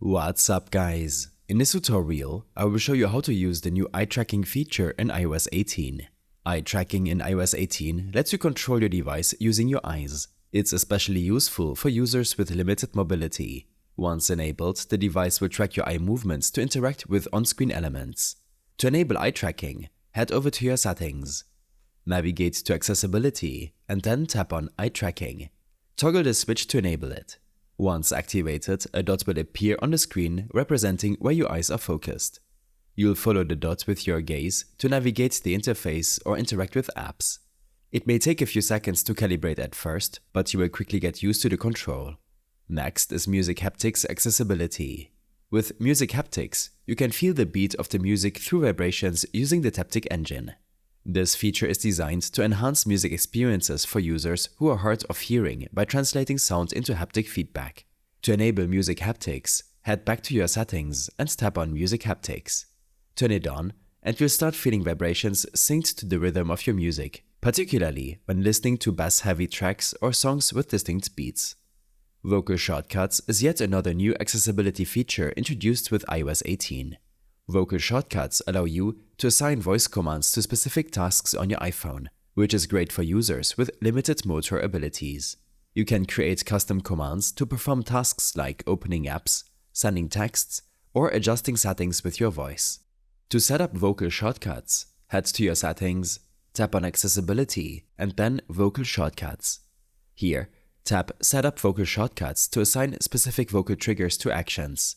What's up guys? In this tutorial, I will show you how to use the new eye tracking feature in iOS 18. Eye tracking in iOS 18 lets you control your device using your eyes. It's especially useful for users with limited mobility. Once enabled, the device will track your eye movements to interact with on-screen elements. To enable eye tracking, head over to your settings. Navigate to Accessibility and then tap on Eye Tracking. Toggle the switch to enable it. Once activated, a dot will appear on the screen representing where your eyes are focused. You'll follow the dot with your gaze to navigate the interface or interact with apps. It may take a few seconds to calibrate at first, but you will quickly get used to the control. Next is Music Haptics Accessibility. With Music Haptics, you can feel the beat of the music through vibrations using the Taptic engine. This feature is designed to enhance music experiences for users who are hard of hearing by translating sound into haptic feedback. To enable Music Haptics, head back to your settings and tap on Music Haptics. Turn it on and you'll start feeling vibrations synced to the rhythm of your music, particularly when listening to bass-heavy tracks or songs with distinct beats. Vocal Shortcuts is yet another new accessibility feature introduced with iOS 18. Vocal shortcuts allow you to assign voice commands to specific tasks on your iPhone, which is great for users with limited motor abilities. You can create custom commands to perform tasks like opening apps, sending texts, or adjusting settings with your voice. To set up vocal shortcuts, head to your settings, tap on Accessibility, and then Vocal Shortcuts. Here, tap Set up vocal shortcuts to assign specific vocal triggers to actions.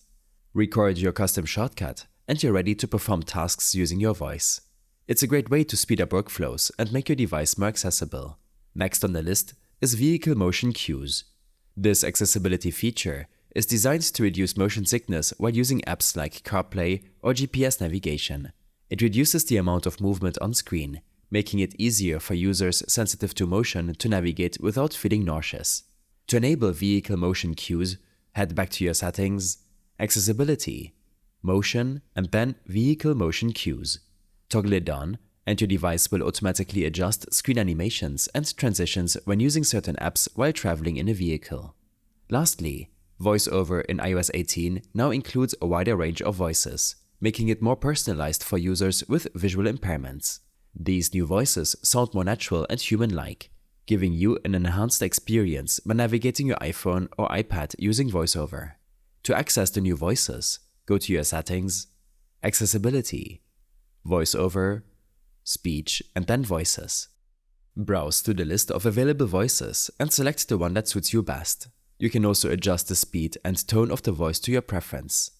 Record your custom shortcut, and you're ready to perform tasks using your voice. It's a great way to speed up workflows and make your device more accessible. Next on the list is Vehicle Motion Cues. This accessibility feature is designed to reduce motion sickness while using apps like CarPlay or GPS navigation. It reduces the amount of movement on screen, making it easier for users sensitive to motion to navigate without feeling nauseous. To enable Vehicle Motion Cues, head back to your settings, Accessibility, Motion, and then Vehicle Motion Cues. Toggle it on, and your device will automatically adjust screen animations and transitions when using certain apps while traveling in a vehicle. Lastly, VoiceOver in iOS 18 now includes a wider range of voices, making it more personalized for users with visual impairments. These new voices sound more natural and human-like, giving you an enhanced experience when navigating your iPhone or iPad using VoiceOver. To access the new voices, go to your settings, Accessibility, VoiceOver, Speech, and then Voices. Browse to the list of available voices and select the one that suits you best. You can also adjust the speed and tone of the voice to your preference.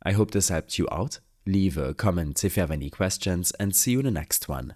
I hope this helped you out. Leave a comment if you have any questions and see you in the next one.